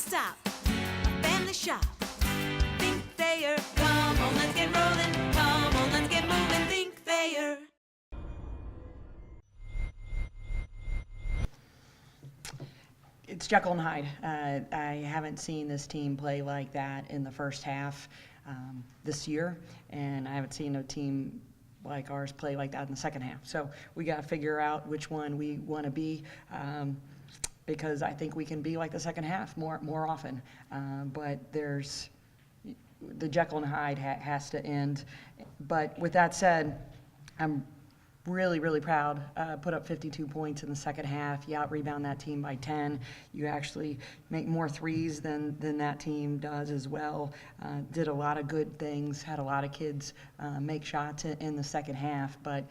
stop. A family shop. Think Thayer. Come on, let's get rolling. Come on, let's get moving. Think Thayer. It's Jekyll and Hyde. I haven't seen this team play like that in the first half this year, and I haven't seen a team like ours play like that in the second half. So we got to figure out which one we want to be, because I think we can be like the second half more often. But there's the Jekyll and Hyde has to end. But with that said, I'm really proud. Put up 52 points in the second half. You out-rebound that team by 10. You actually make more threes than that team does as well. Did a lot of good things. Had a lot of kids make shots in the second half. But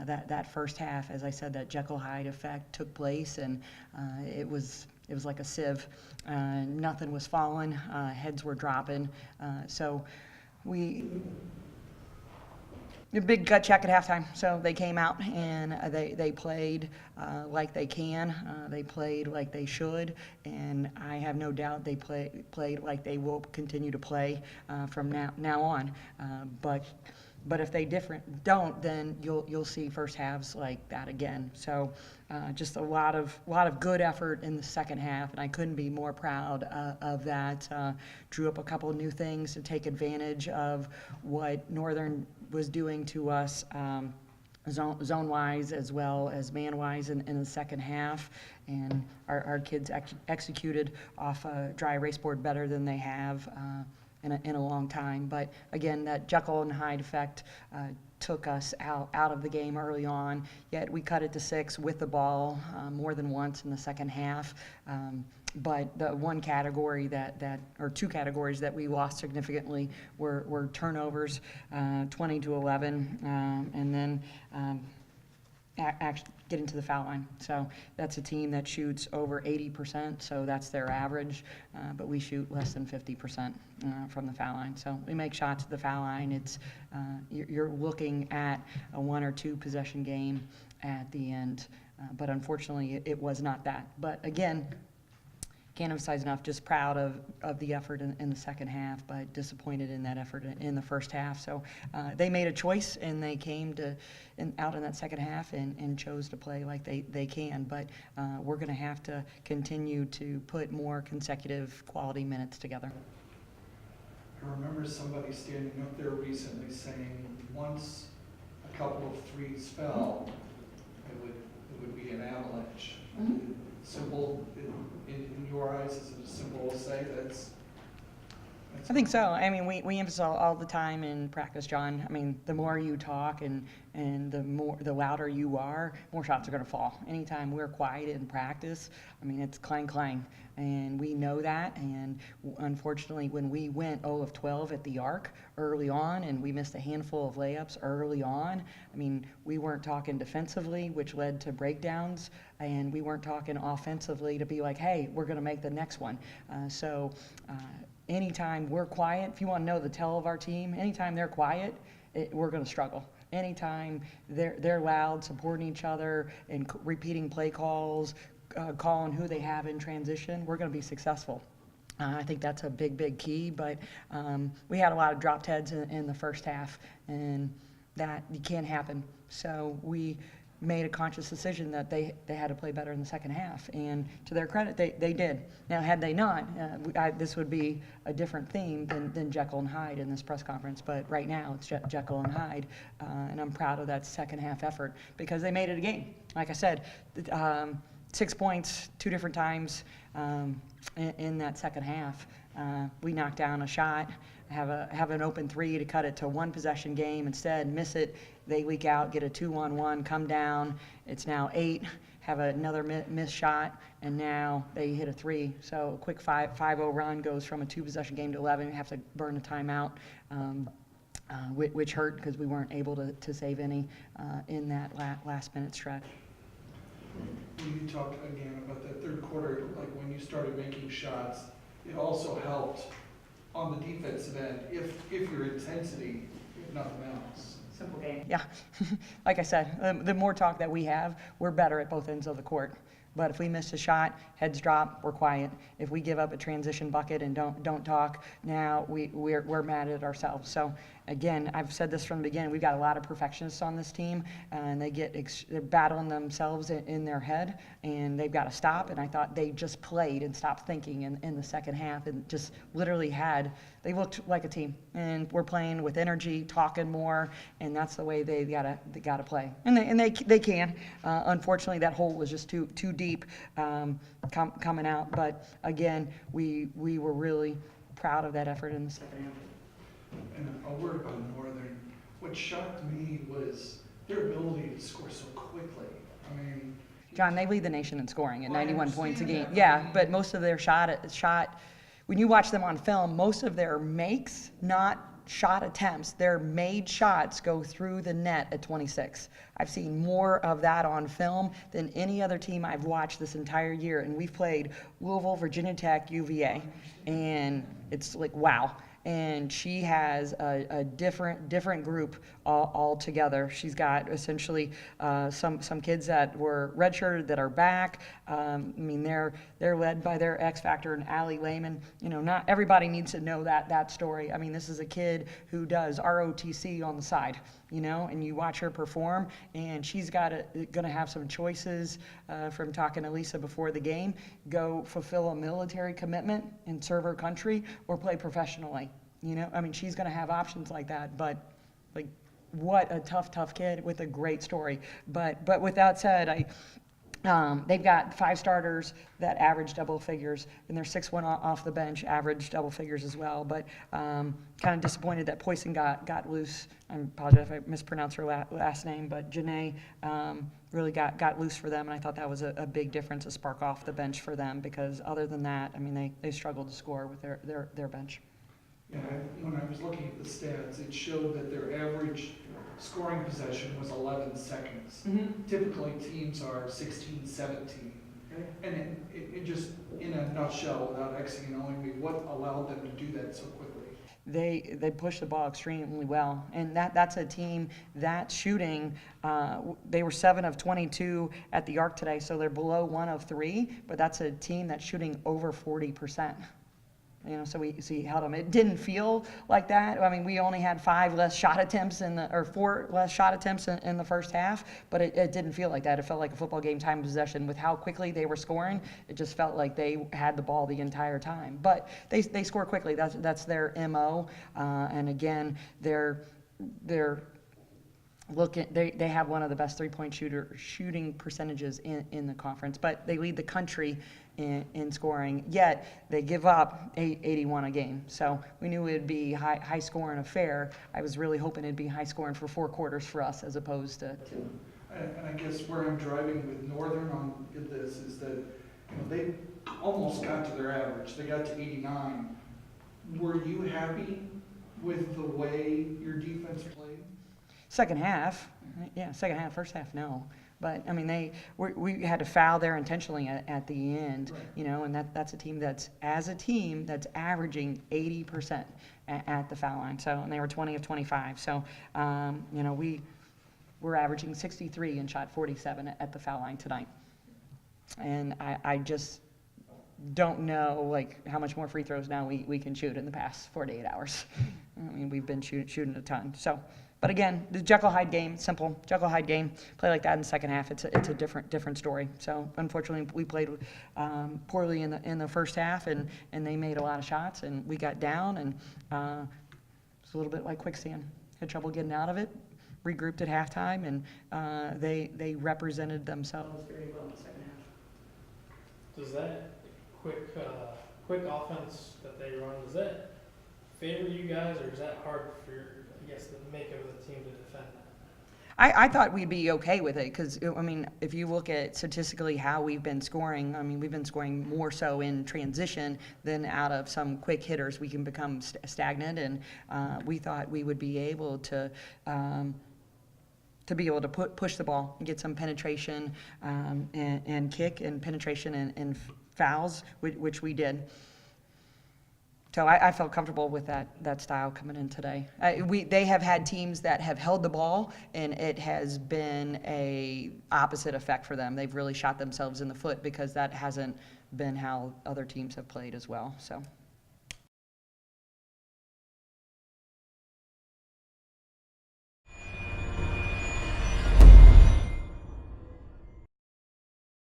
that first half, as I said, that Jekyll-Hyde effect took place, and it was like a sieve. Nothing was falling. Heads were dropping. So a big gut check at halftime. So they came out and they played like they can. They played like they should, and I have no doubt they played like they will continue to play from now on. But if they don't, then you'll see first halves like that again. So just a lot of good effort in the second half, and I couldn't be more proud of that. Drew up a couple of new things to take advantage of what Northern was doing to us zone-wise as well as man-wise in the second half, and our kids executed off a dry erase board better than they have in a long time. But again, that Jekyll and Hyde effect took us out of the game early on, yet we cut it to 6 with the ball more than once in the second half. But the one category or two categories that we lost significantly were turnovers, 20-11, and then actually getting to the foul line. So that's a team that shoots over 80%, so that's their average, but we shoot less than 50% from the foul line. So we make shots at the foul line. It's you're looking at a 1 or 2 possession game at the end, but unfortunately it was not that. But again, can't emphasize enough, just proud of the effort in the second half, but disappointed in that effort in the first half. So they made a choice, and they came out in that second half and chose to play like they can. But we're going to have to continue to put more consecutive quality minutes together. I remember somebody standing up there recently saying once a couple of threes fell, it would be an avalanche. Mm-hmm. Simple in your eyes, is it a simple to say that's I think so. I mean, we emphasize all the time in practice, John. I mean, the more you talk and the louder you are, more shots are going to fall. Anytime we're quiet in practice, I mean, it's clang, and we know that. And unfortunately, when we went 0 of 12 at the arc early on, and we missed a handful of layups early on, I mean, we weren't talking defensively, which led to breakdowns, and we weren't talking offensively to be like, hey, we're going to make the next one. Anytime we're quiet, if you want to know the tell of our team, anytime they're quiet, we're going to struggle. Anytime they're loud, supporting each other, and repeating play calls, calling who they have in transition, we're going to be successful. I think that's a big key, but we had a lot of dropped heads in the first half, and that can't happen. So we made a conscious decision that they had to play better in the second half, and to their credit, they did. Now, had they not, this would be a different theme than Jekyll and Hyde in this press conference, but right now it's Jekyll and Hyde, and I'm proud of that second half effort because they made it a game. Like I said, 6 points 2 different times in that second half. We knocked down a shot, have an open 3 to cut it to 1 possession game. Instead, miss it. They leak out, get a 2-on-1, come down. It's now 8. Have another missed shot, and now they hit a 3. So a quick 5-0 run goes from a 2-possession game to 11. We have to burn a timeout, which hurt because we weren't able to save any in that last minute stretch. When you talked again about that third quarter, like when you started making shots, it also helped on the defensive end if your intensity, if nothing else. Simple game. Yeah. Like I said, the more talk that we have, we're better at both ends of the court. But if we miss a shot, heads drop, we're quiet. If we give up a transition bucket and don't talk, now we're mad at ourselves. So again, I've said this from the beginning, we've got a lot of perfectionists on this team, and they're battling themselves in their head, and they've got to stop. And I thought they just played and stopped thinking in the second half, and just literally they looked like a team, and we're playing with energy, talking more, and that's the way they gotta play. And they can. Unfortunately, that hole was just too deep coming out. But again, we were really proud of that effort in the second half. And a word about Northern. What shocked me was their ability to score so quickly. I mean, John, they lead the nation in scoring at Well, I 91 points a game. understand that, Yeah, but- but most of their shot, when you watch them on film, most of their makes, not shot attempts, their made shots go through the net at 26. I've seen more of that on film than any other team I've watched this entire year. And we've played Louisville, Virginia Tech, UVA, and it's like, wow. And she has a different group all together. She's got essentially some kids that were redshirted that are back. I mean, they're led by their X Factor and Allie Lehman. You know, not everybody needs to know that story. I mean, this is a kid who does ROTC on the side, you know, and you watch her perform, and she's going to have some choices from talking to Lisa before the game. Go fulfill a military commitment and serve her country, or play professionally. You know, I mean, she's going to have options like that, but like, what a tough kid with a great story. But with that said, they've got 5 starters that average double figures, and their 6th off the bench average double figures as well. But kind of disappointed that Poison got loose. I apologize if I mispronounced her last name, but Janae really got loose for them, and I thought that was a big difference, a spark off the bench for them, because other than that, I mean, they struggled to score with their bench. Yeah, when I was looking at the stats, it showed that their average scoring possession was 11 seconds. Mm-hmm. Typically, teams are 16, 17. And it just, in a nutshell, without Xing and owing me, what allowed them to do that so quickly? They push the ball extremely well, and that's a team that's shooting. They were 7 of 22 at the arc today, so they're below 1 of 3. But that's a team that's shooting over 40%. You know, so we held them. It didn't feel like that. I mean, we only had 4 less shot attempts in the first half, but it didn't feel like that. It felt like a football game time possession. With how quickly they were scoring, it just felt like they had the ball the entire time. But they score quickly. That's their MO. And again, they're they have one of the best 3-point shooting percentages in the conference, but they lead the country in scoring, yet they give up 81 a game. So we knew it would be high scoring affair. I was really hoping it'd be high scoring for 4 quarters for us, as opposed to 2. And I guess where I'm driving with Northern on this is that, you know, they almost got to their average. They got to 89. Were you happy with the way your defense played? Second half, yeah. Second half, first half, no. But I mean, we had to foul there intentionally at the end, Right. you know, and that's a team that's averaging 80% at the foul line. So, and they were 20 of 25. So, you know, we're averaging 63 and shot 47 at the foul line tonight. And I just don't know like how much more free throws now we can shoot in the past 48 hours. I mean, we've been shooting a ton. So. But again, the Jekyll-Hyde game, simple. Jekyll-Hyde game, play like that in the second half. It's a different story. So unfortunately, we played poorly in the first half, and they made a lot of shots, and we got down, and it's a little bit like quicksand. Had trouble getting out of it. Regrouped at halftime, and they represented themselves very well in the second half. Does that quick offense that they run, does that favor you guys, or is that hard for I guess the makeup of the team to defend that? I thought we'd be okay with it because, I mean, if you look at statistically how we've been scoring, I mean, we've been scoring more so in transition than out of some quick hitters. We can become stagnant, and we thought we would be able to push the ball and get some penetration and kick and penetration and fouls, which we did. So I felt comfortable with that style coming in today. They have had teams that have held the ball, and it has been a opposite effect for them. They've really shot themselves in the foot because that hasn't been how other teams have played as well. So